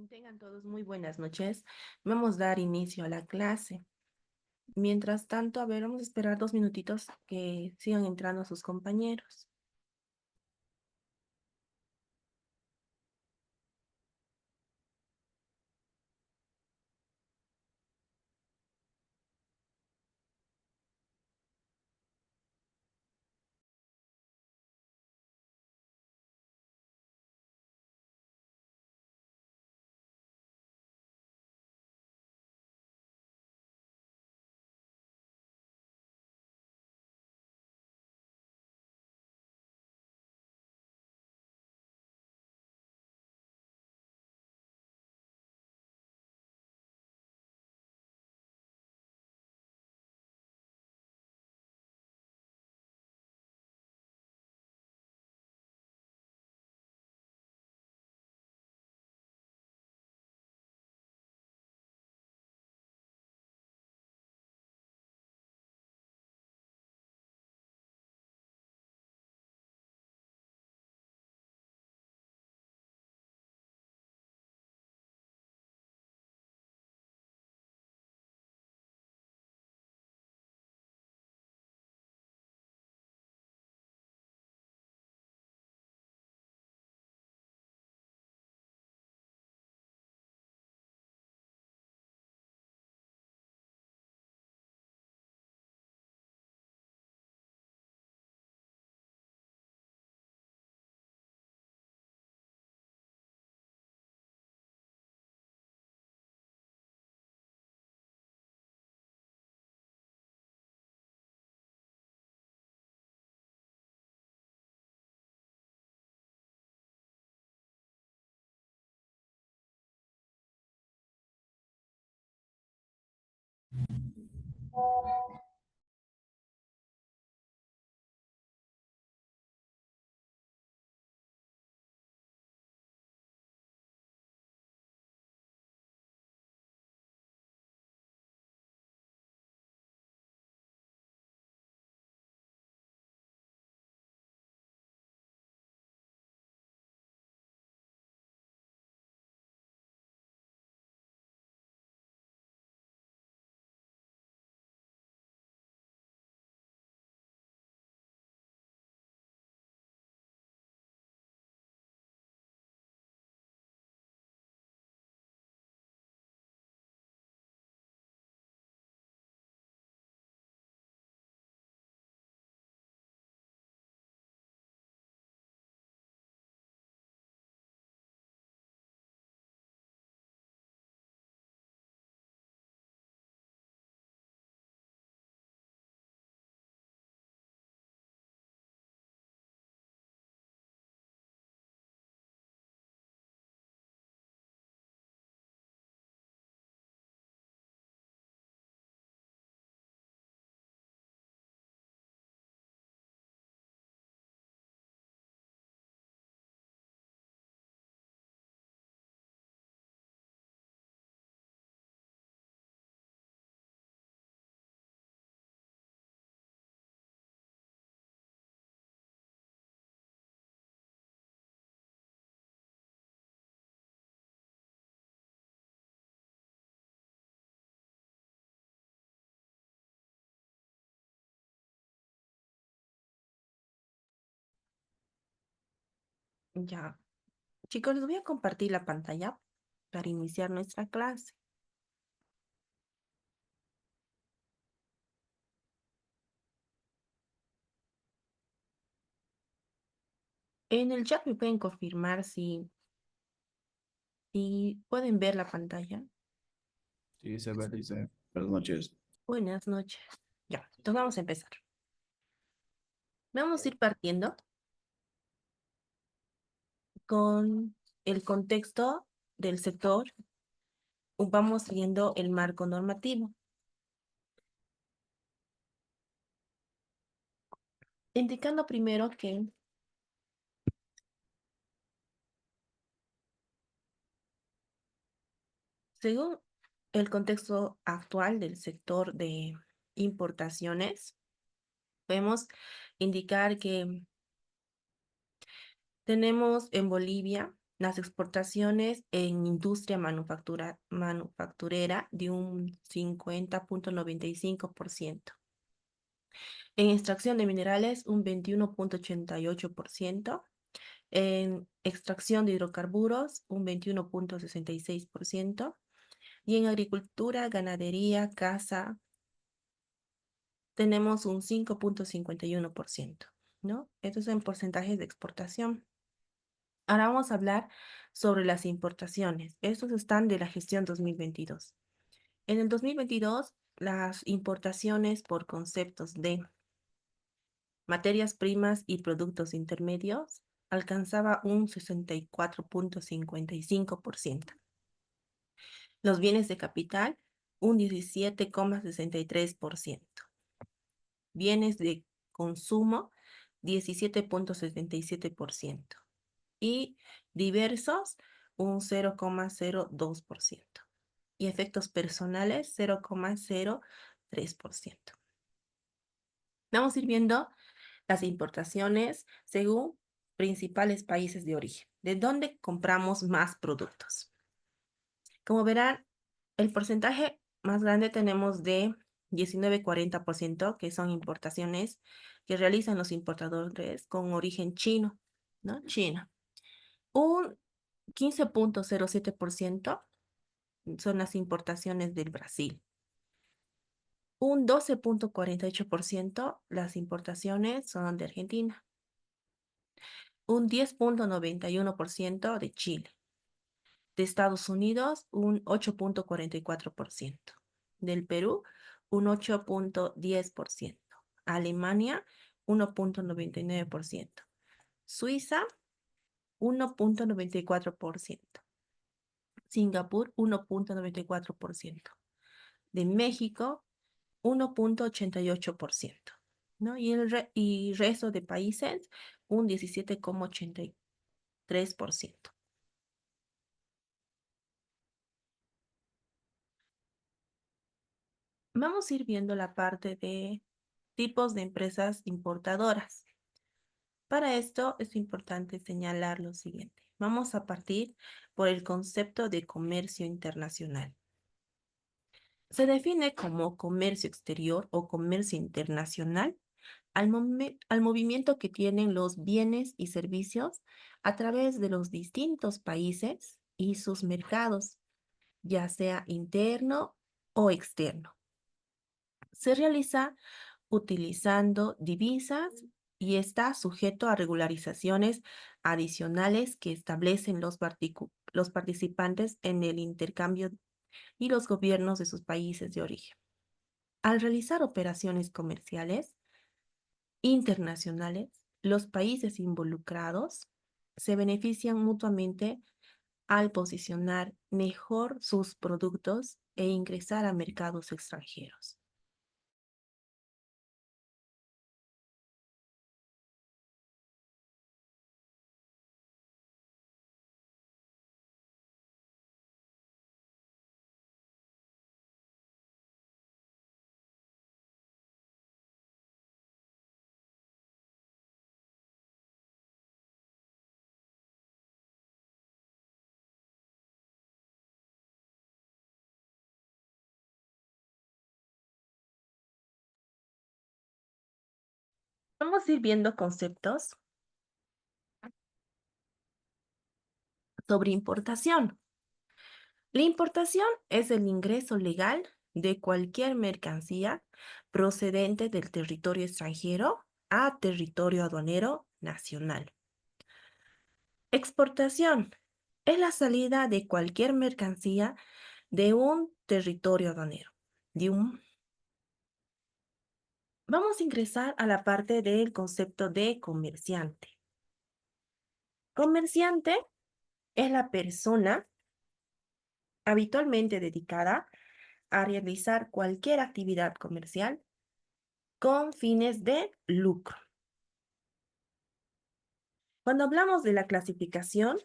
Tengan todos muy buenas noches. Vamos a dar inicio a la clase. Mientras tanto, a ver, vamos a esperar 2 minutitos que sigan entrando sus compañeros. Ya, chicos, les voy a compartir la pantalla para iniciar nuestra clase. En el chat me pueden confirmar si pueden ver la pantalla. Sí, se ve, dice. Buenas noches. Buenas noches. Ya, entonces vamos a empezar. Vamos a ir partiendo con el contexto del sector. Vamos siguiendo el marco normativo, indicando primero que según el contexto actual del sector de importaciones, podemos indicar que tenemos en Bolivia Las exportaciones en industria manufacturera de un 50,95%. En extracción de minerales, un 21,88%. En extracción de hidrocarburos, un 21,66%. Y en agricultura, ganadería, caza, tenemos un 5,51%, ¿no? Estos son porcentajes de exportación. Ahora vamos a hablar sobre las importaciones. Estos están de la gestión 2022. En el 2022, las importaciones por conceptos de materias primas y productos intermedios alcanzaba un 64,55%. Los bienes de capital, un 17,63%. Bienes de consumo, 17,77%. Y diversos, un 0,02%. Y efectos personales, 0,03%. Vamos a ir viendo las importaciones según principales países de origen, de dónde compramos más productos. Como verán, el porcentaje más grande tenemos de 19,40%, que son importaciones que realizan los importadores con origen chino, ¿no? China. Un 15,07% son las importaciones del Brasil. Un 12,48% las importaciones son de Argentina. Un 10,91% de Chile. De Estados Unidos, un 8,44%. Del Perú, un 8,10%. Alemania, 1,99%. Suiza, 1,94%. Singapur, 1,94%. De México, 1,88%. ¿No? Y resto de países, un 17,83%. Vamos a ir viendo la parte de tipos de empresas importadoras. Para esto es importante señalar lo siguiente. Vamos a partir por el concepto de comercio internacional. Se define como comercio exterior o comercio internacional al movimiento que tienen los bienes y servicios a través de los distintos países y sus mercados, ya sea interno o externo. Se realiza utilizando divisas y está sujeto a regularizaciones adicionales que establecen los participantes en el intercambio y los gobiernos de sus países de origen. Al realizar operaciones comerciales internacionales, los países involucrados se benefician mutuamente al posicionar mejor sus productos e ingresar a mercados extranjeros. Vamos a ir viendo conceptos sobre importación. La importación es el ingreso legal de cualquier mercancía procedente del territorio extranjero a territorio aduanero nacional. Exportación es la salida de cualquier mercancía de un territorio aduanero. Vamos a ingresar a la parte del concepto de comerciante. Comerciante es la persona habitualmente dedicada a realizar cualquier actividad comercial con fines de lucro. Cuando hablamos de la clasificación,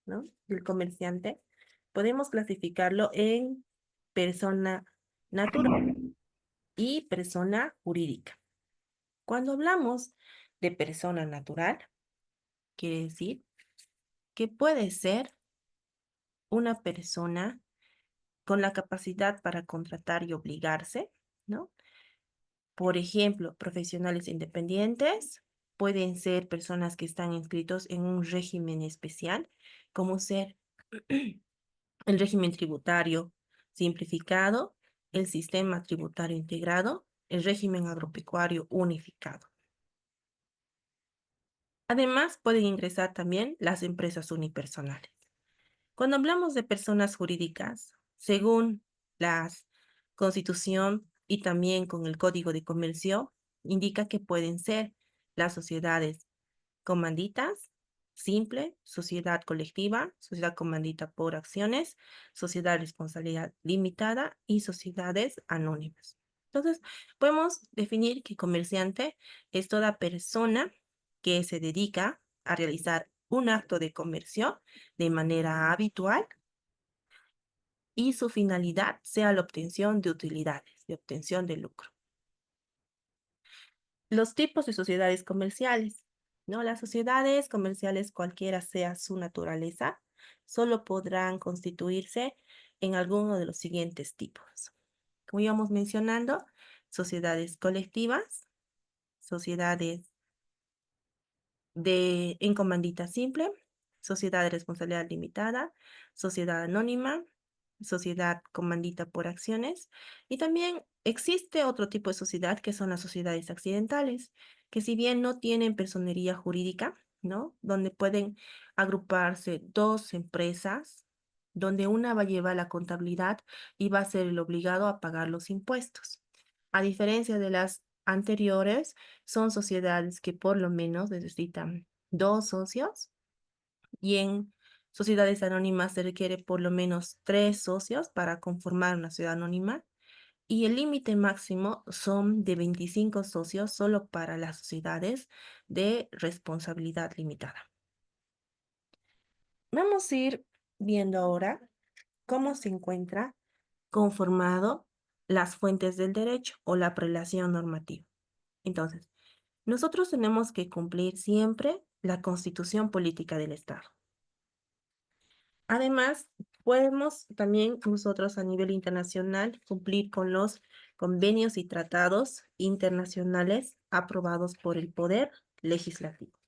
¿no?, del comerciante, podemos clasificarlo en persona natural y persona jurídica. Cuando hablamos de persona natural, quiere decir que puede ser una persona con la capacidad para contratar y obligarse, ¿no? Por ejemplo, profesionales independientes pueden ser personas que están inscritos en un régimen especial, como ser el régimen tributario simplificado, el sistema tributario integrado, el régimen agropecuario unificado. Además, pueden ingresar también las empresas unipersonales. Cuando hablamos de personas jurídicas, según la Constitución y también con el Código de Comercio, indica que pueden ser las sociedades comanditas, simple, sociedad colectiva, sociedad comandita por acciones, sociedad de responsabilidad limitada y sociedades anónimas. Entonces, podemos definir que comerciante es toda persona que se dedica a realizar un acto de comercio de manera habitual y su finalidad sea la obtención de utilidades, de obtención de lucro. Los tipos de sociedades comerciales, ¿no? Las sociedades comerciales, cualquiera sea su naturaleza, solo podrán constituirse en alguno de los siguientes tipos. Como íbamos mencionando, sociedades colectivas, sociedades en comandita simple, sociedad de responsabilidad limitada, sociedad anónima, sociedad comandita por acciones, y también existe otro tipo de sociedad que son las sociedades accidentales, que si bien no tienen personería jurídica, ¿no? Donde pueden agruparse dos empresas, donde una va a llevar la contabilidad y va a ser el obligado a pagar los impuestos. A diferencia de las anteriores, son sociedades que por lo menos necesitan dos socios y en sociedades anónimas se requiere por lo menos tres socios para conformar una sociedad anónima y el límite máximo son de 25 socios solo para las sociedades de responsabilidad limitada. Vamos a ir viendo ahora cómo se encuentra conformado las fuentes del derecho o la prelación normativa. Entonces, nosotros tenemos que cumplir siempre la Constitución Política del Estado. Además, podemos también nosotros a nivel internacional cumplir con los convenios y tratados internacionales aprobados por el Poder Legislativo.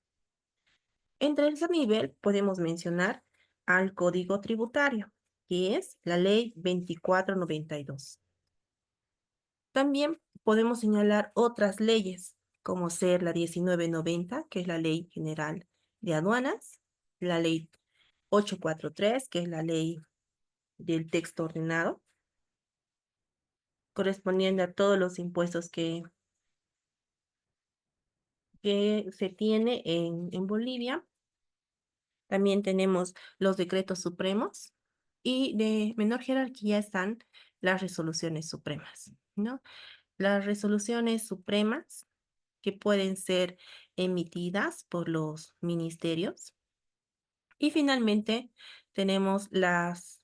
Entre ese nivel podemos mencionar al Código Tributario, que es la Ley 2492. También podemos señalar otras leyes, como ser la 1990, que es la Ley General de Aduanas, la Ley 843, que es la Ley del Texto Ordenado, correspondiente a todos los impuestos que se tiene en Bolivia. También tenemos los decretos supremos y de menor jerarquía están las resoluciones supremas, ¿no? Las resoluciones supremas que pueden ser emitidas por los ministerios. Y finalmente tenemos las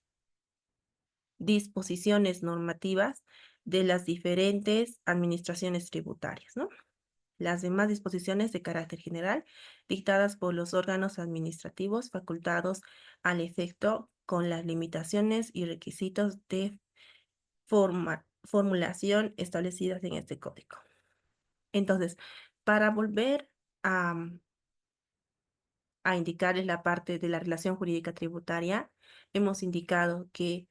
disposiciones normativas de las diferentes administraciones tributarias, ¿no? Las demás disposiciones de carácter general dictadas por los órganos administrativos facultados al efecto con las limitaciones y requisitos de formulación establecidas en este código. Entonces, para volver a, a indicarles la parte de la relación jurídica tributaria, hemos indicado que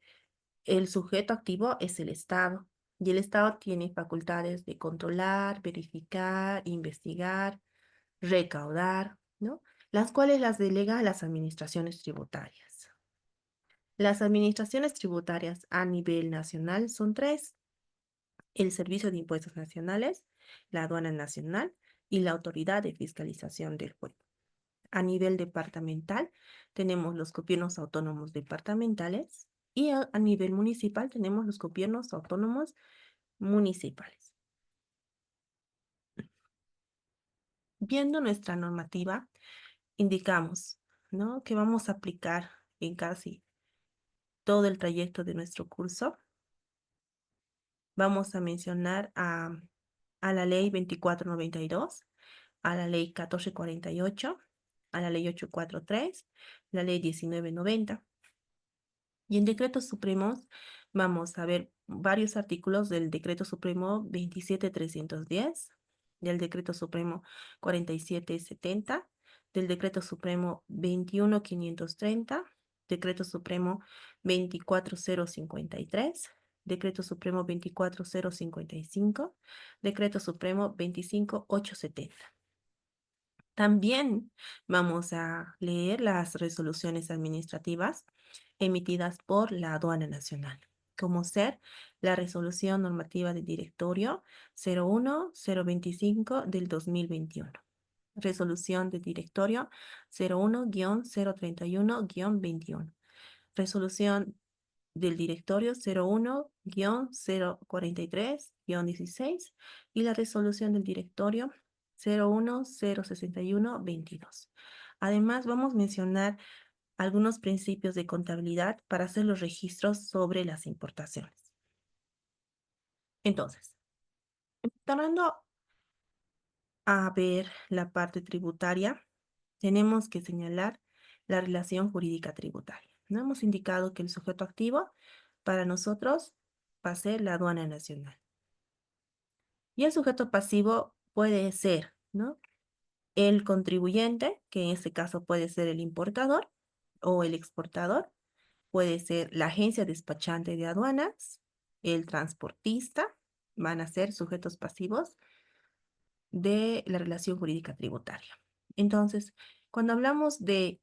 el sujeto activo es el Estado y el Estado tiene facultades de controlar, verificar, investigar, recaudar, ¿no? Las cuales las delega a las administraciones tributarias. Las administraciones tributarias a nivel nacional son tres: el Servicio de Impuestos Nacionales, la Aduana Nacional y la Autoridad de Fiscalización del Juego. A nivel departamental tenemos los gobiernos autónomos departamentales y a nivel municipal tenemos los gobiernos autónomos municipales. Viendo nuestra normativa, indicamos, ¿no?, que vamos a aplicar en casi todo el trayecto de nuestro curso. Vamos a mencionar a la ley 2492, a la ley 1448, a la ley 843, la ley 1990. Y en decretos supremos vamos a ver varios artículos del decreto supremo 27310, del decreto supremo 4770, del decreto supremo 21530, decreto supremo 24053, decreto supremo 24055, decreto supremo 25870. También vamos a leer las resoluciones administrativas emitidas por la Aduana Nacional, como ser la Resolución Normativa de Directorio 01-025 del 2021, Resolución de Directorio 01-031-21, Resolución del Directorio 01-043-16 y la Resolución del Directorio 01-061-22. Además, vamos a mencionar algunos principios de contabilidad para hacer los registros sobre las importaciones. Entonces, entrando a ver la parte tributaria, tenemos que señalar la relación jurídica tributaria. No hemos indicado que el sujeto activo para nosotros va a ser la aduana nacional. Y el sujeto pasivo puede ser, ¿no? El contribuyente, que en este caso puede ser el importador o el exportador, puede ser la agencia despachante de aduanas, el transportista, van a ser sujetos pasivos de la relación jurídica tributaria. Entonces, cuando hablamos de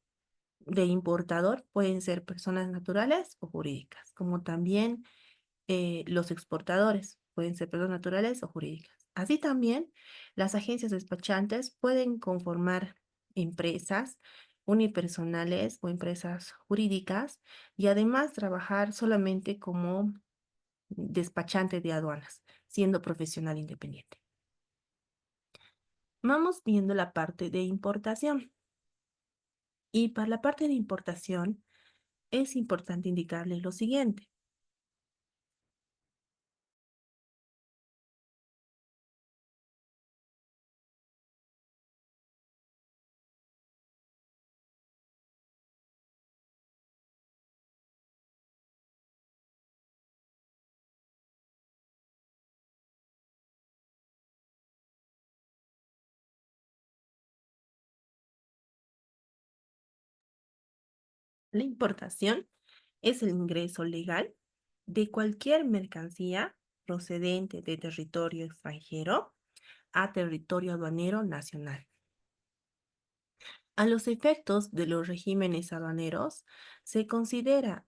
importador, pueden ser personas naturales o jurídicas, como también los exportadores, pueden ser personas naturales o jurídicas. Así también, las agencias despachantes pueden conformar empresas unipersonales o empresas jurídicas y además trabajar solamente como despachante de aduanas, siendo profesional independiente. Vamos viendo la parte de importación. Y para la parte de importación es importante indicarles lo siguiente. La importación es el ingreso legal de cualquier mercancía procedente de territorio extranjero a territorio aduanero nacional. A los efectos de los regímenes aduaneros, se considera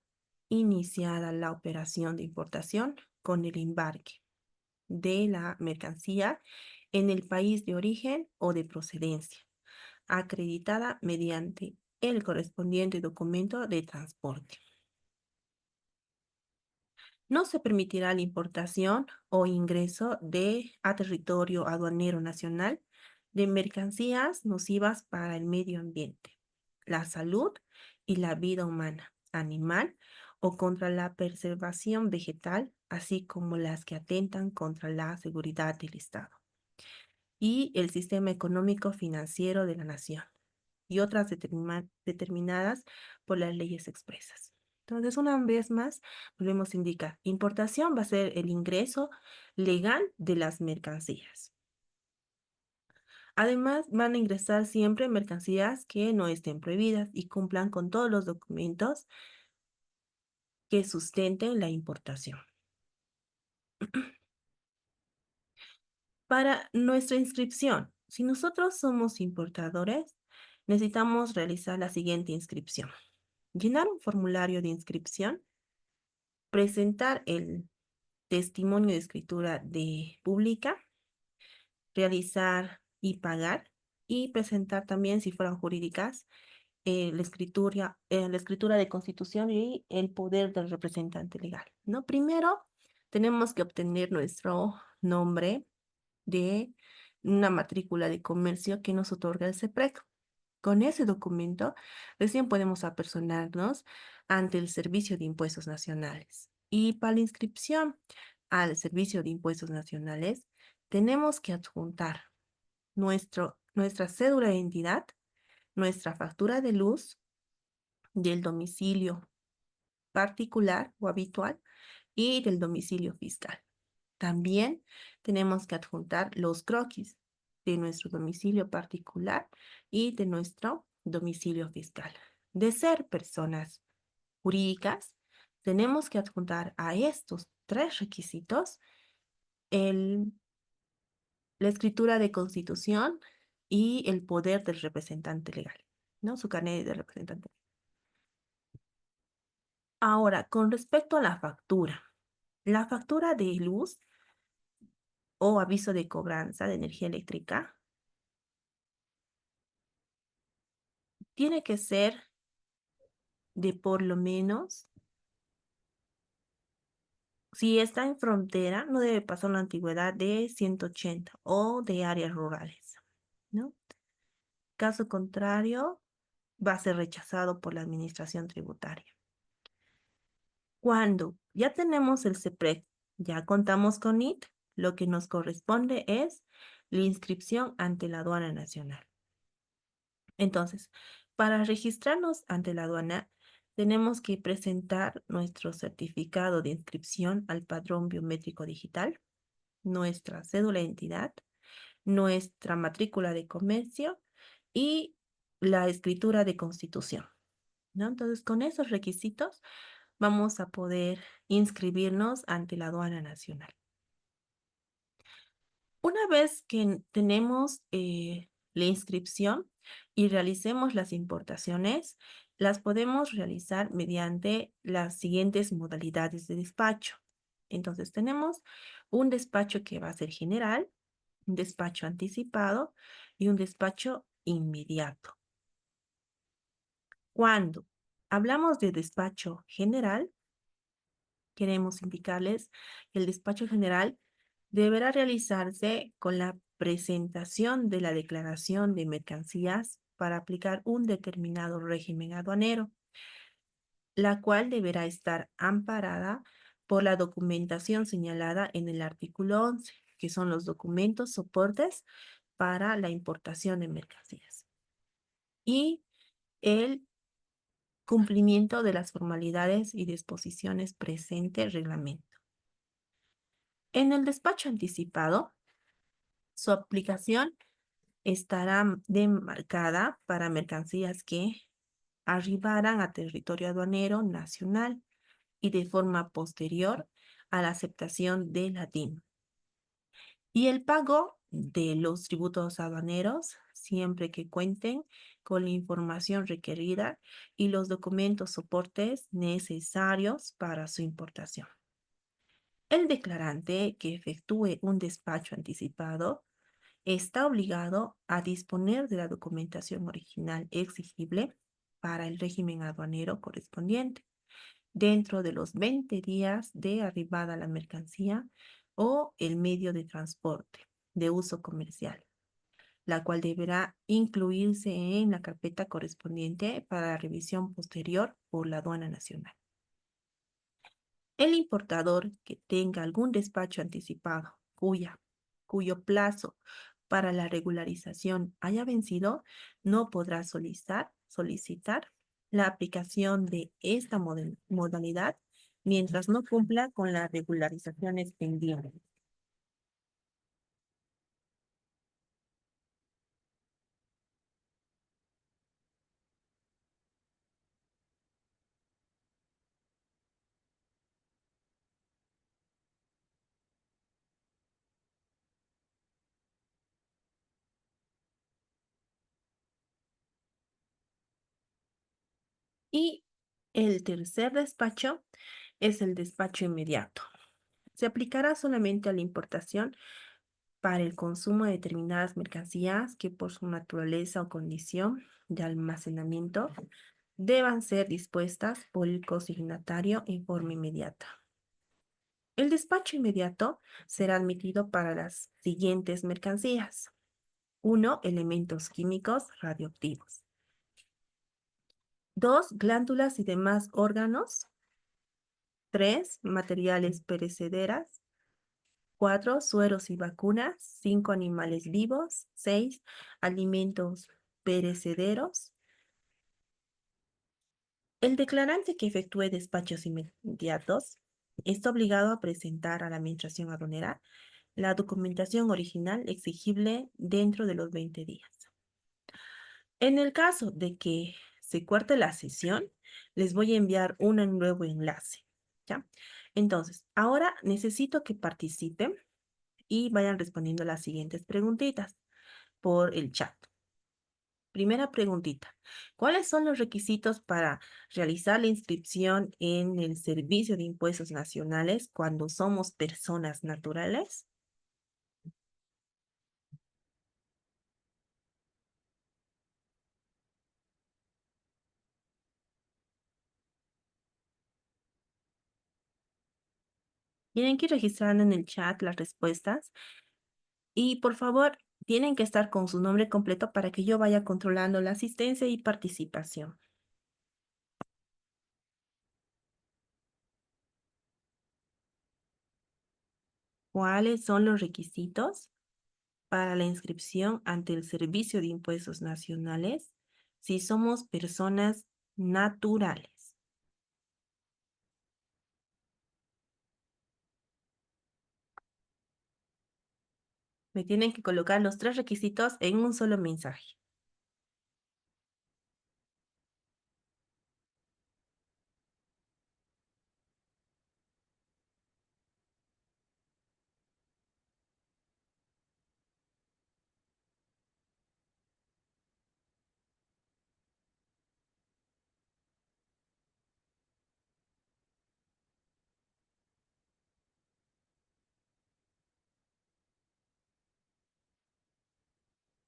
iniciada la operación de importación con el embarque de la mercancía en el país de origen o de procedencia, acreditada mediante el correspondiente documento de transporte. No se permitirá la importación o ingreso a territorio aduanero nacional de mercancías nocivas para el medio ambiente, la salud y la vida humana, animal o contra la preservación vegetal, así como las que atentan contra la seguridad del Estado y el sistema económico financiero de la nación y otras determinadas por las leyes expresas. Entonces, una vez más, volvemos a indicar, importación va a ser el ingreso legal de las mercancías. Además, van a ingresar siempre mercancías que no estén prohibidas y cumplan con todos los documentos que sustenten la importación. Para nuestra inscripción, si nosotros somos importadores, necesitamos realizar la siguiente inscripción. Llenar un formulario de inscripción, presentar el testimonio de escritura de pública, realizar y pagar, y presentar también, si fueran jurídicas, la escritura de constitución y el poder del representante legal, ¿no? Primero, tenemos que obtener nuestro nombre de una matrícula de comercio que nos otorga el CEPREC. Con ese documento, recién podemos apersonarnos ante el Servicio de Impuestos Nacionales. Y para la inscripción al Servicio de Impuestos Nacionales, tenemos que adjuntar nuestra cédula de identidad nuestra factura de luz del domicilio particular o habitual y del domicilio fiscal. También tenemos que adjuntar los croquis de nuestro domicilio particular y de nuestro domicilio fiscal. De ser personas jurídicas, tenemos que adjuntar a estos tres requisitos la escritura de constitución y el poder del representante legal, ¿no? Su carnet de representante. Ahora, con respecto a la factura de luz o aviso de cobranza de energía eléctrica tiene que ser de por lo menos, si está en frontera, no debe pasar una antigüedad de 180 o de áreas rurales, ¿no? Caso contrario, va a ser rechazado por la administración tributaria. Cuando ya tenemos el CEPREC, ya contamos con IT, lo que nos corresponde es la inscripción ante la aduana nacional. Entonces, para registrarnos ante la aduana, tenemos que presentar nuestro certificado de inscripción al padrón biométrico digital, nuestra cédula de identidad, nuestra matrícula de comercio y la escritura de constitución, ¿no? Entonces, con esos requisitos vamos a poder inscribirnos ante la aduana nacional. Una vez que tenemos la inscripción y realicemos las importaciones, las podemos realizar mediante las siguientes modalidades de despacho. Entonces tenemos un despacho que va a ser general, un despacho anticipado y un despacho inmediato. Cuando hablamos de despacho general, queremos indicarles que el despacho general deberá realizarse con la presentación de la declaración de mercancías para aplicar un determinado régimen aduanero, la cual deberá estar amparada por la documentación señalada en el artículo 11, que son los documentos soportes para la importación de mercancías, y el cumplimiento de las formalidades y disposiciones presente reglamento. En el despacho anticipado, su aplicación estará demarcada para mercancías que arribaran a territorio aduanero nacional y de forma posterior a la aceptación de la DIM. Y el pago de los tributos aduaneros, siempre que cuenten con la información requerida y los documentos soportes necesarios para su importación. El declarante que efectúe un despacho anticipado está obligado a disponer de la documentación original exigible para el régimen aduanero correspondiente dentro de los 20 días de arribada a la mercancía o el medio de transporte de uso comercial, la cual deberá incluirse en la carpeta correspondiente para la revisión posterior por la aduana nacional. El importador que tenga algún despacho anticipado cuyo plazo para la regularización haya vencido, no podrá solicitar la aplicación de esta modalidad mientras no cumpla con las regularizaciones pendientes. Y el tercer despacho es el despacho inmediato. Se aplicará solamente a la importación para el consumo de determinadas mercancías que por su naturaleza o condición de almacenamiento deban ser dispuestas por el consignatario en forma inmediata. El despacho inmediato será admitido para las siguientes mercancías. 1. Elementos químicos radioactivos. 2. Glándulas y demás órganos. 3. Materiales perecederas. 4. Sueros y vacunas. 5. Animales vivos. 6. Alimentos perecederos. El declarante que efectúe despachos inmediatos está obligado a presentar a la Administración Aduanera la documentación original exigible dentro de los 20 días. En el caso de que se corte la sesión, les voy a enviar un nuevo enlace, ¿ya? Entonces, ahora necesito que participen y vayan respondiendo las siguientes preguntitas por el chat. Primera preguntita. ¿Cuáles son los requisitos para realizar la inscripción en el Servicio de Impuestos Nacionales cuando somos personas naturales? Tienen que ir registrando en el chat las respuestas y por favor tienen que estar con su nombre completo para que yo vaya controlando la asistencia y participación. ¿Cuáles son los requisitos para la inscripción ante el Servicio de Impuestos Nacionales si somos personas naturales? Me tienen que colocar los tres requisitos en un solo mensaje.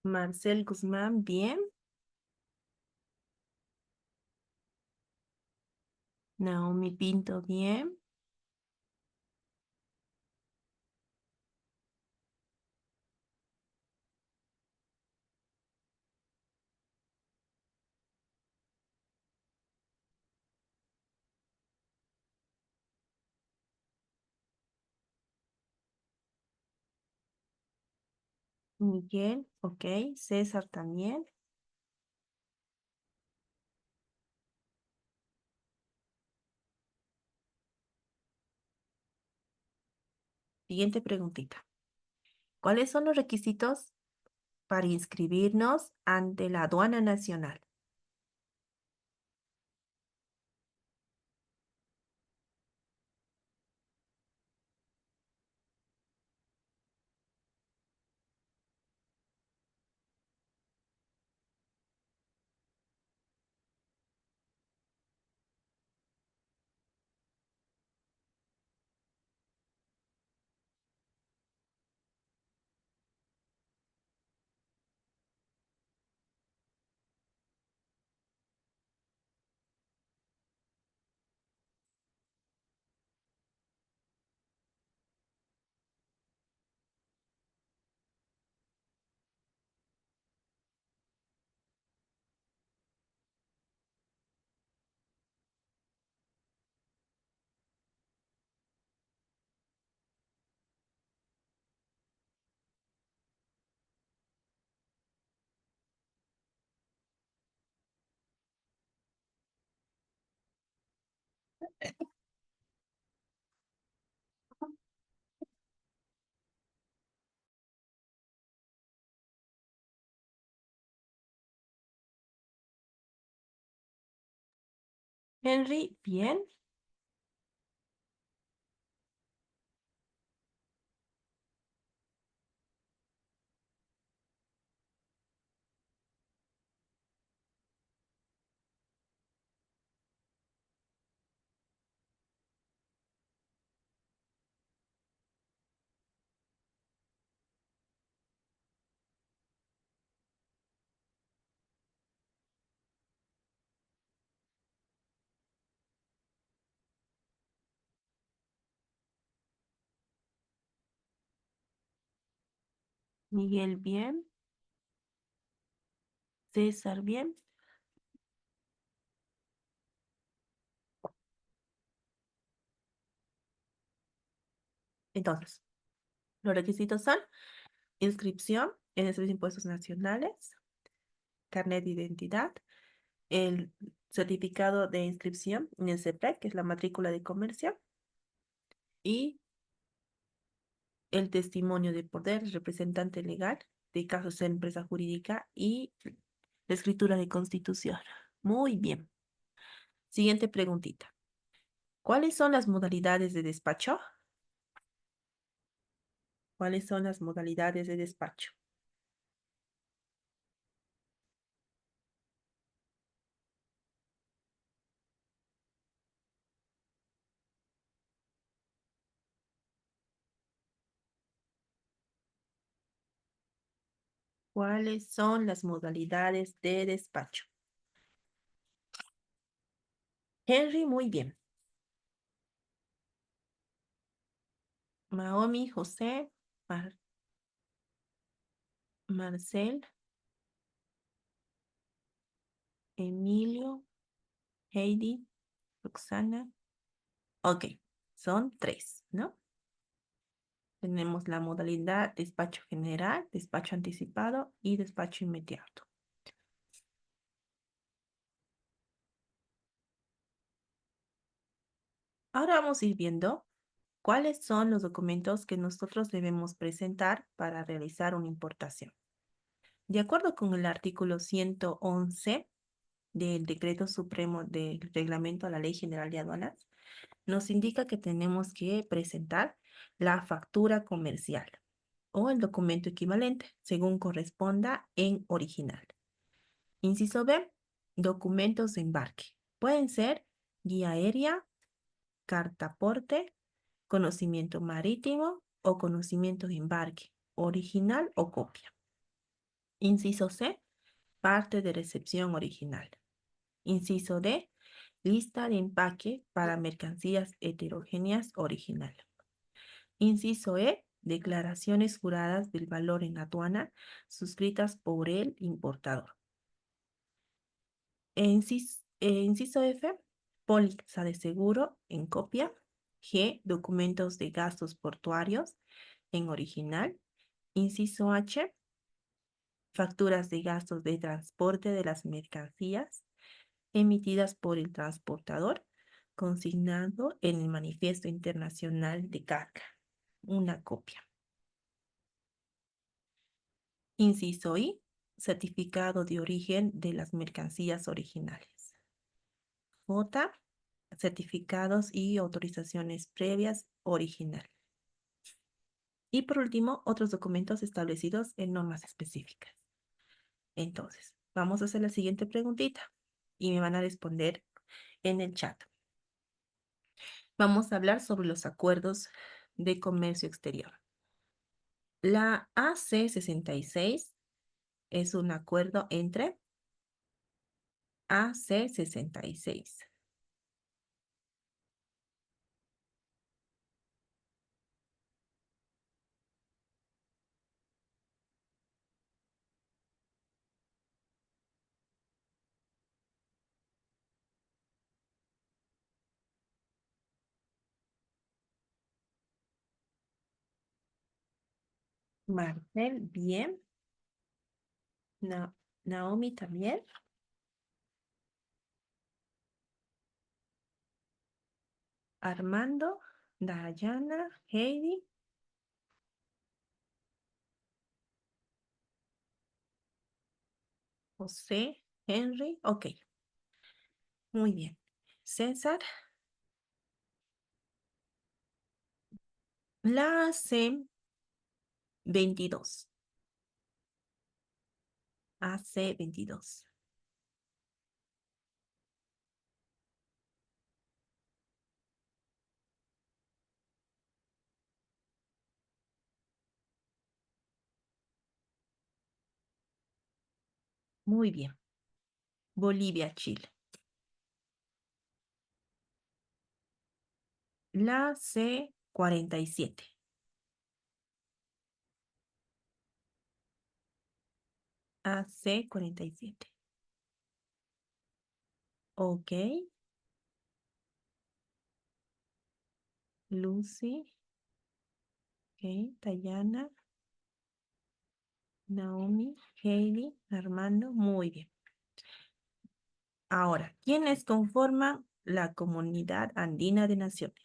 Marcel Guzmán, bien. Naomi Pinto, bien. Miguel, ok. César también. Siguiente preguntita. ¿Cuáles son los requisitos para inscribirnos ante la aduana nacional? Henry, bien. Miguel, bien. César, bien. Entonces, los requisitos son inscripción en el Servicio de Impuestos Nacionales, carnet de identidad, el certificado de inscripción en el CEPREC, que es la matrícula de comercio, y el testimonio de poder, representante legal de casos de empresa jurídica y la escritura de constitución. Muy bien. Siguiente preguntita. ¿Cuáles son las modalidades de despacho? ¿Cuáles son las modalidades de despacho? ¿Cuáles son las modalidades de despacho? Henry, muy bien. Maomi, José, Marcel, Emilio, Heidi, Roxana. Ok, son tres, ¿no? Tenemos la modalidad despacho general, despacho anticipado y despacho inmediato. Ahora vamos a ir viendo cuáles son los documentos que nosotros debemos presentar para realizar una importación. De acuerdo con el artículo 111 del Decreto Supremo del Reglamento a la Ley General de Aduanas, nos indica que tenemos que presentar la factura comercial o el documento equivalente, según corresponda en original. Inciso B, documentos de embarque. Pueden ser guía aérea, carta aporte, conocimiento marítimo o conocimiento de embarque, original o copia. Inciso C, parte de recepción original. Inciso D, lista de empaque para mercancías heterogéneas original. Inciso E, declaraciones juradas del valor en aduana suscritas por el importador. Inciso F, póliza de seguro en copia. G, documentos de gastos portuarios en original. Inciso H, facturas de gastos de transporte de las mercancías emitidas por el transportador, consignado en el Manifiesto Internacional de Carga, una copia. Inciso I, certificado de origen de las mercancías originales. J, certificados y autorizaciones previas original. Y por último, otros documentos establecidos en normas específicas. Entonces, vamos a hacer la siguiente preguntita y me van a responder en el chat. Vamos a hablar sobre los acuerdos de comercio exterior. La AC 66 es un acuerdo entre AC 66. Marcel, bien. Naomi también. Armando, Dayana, Heidi, José, Henry. Ok, muy bien. César, la C 22. AC 22. Muy bien. Bolivia, Chile. La C 47. AC 47. Ok. Lucy. Ok. Dayana. Naomi, Heidi, Armando, muy bien. Ahora, ¿quiénes conforman la Comunidad Andina de Naciones?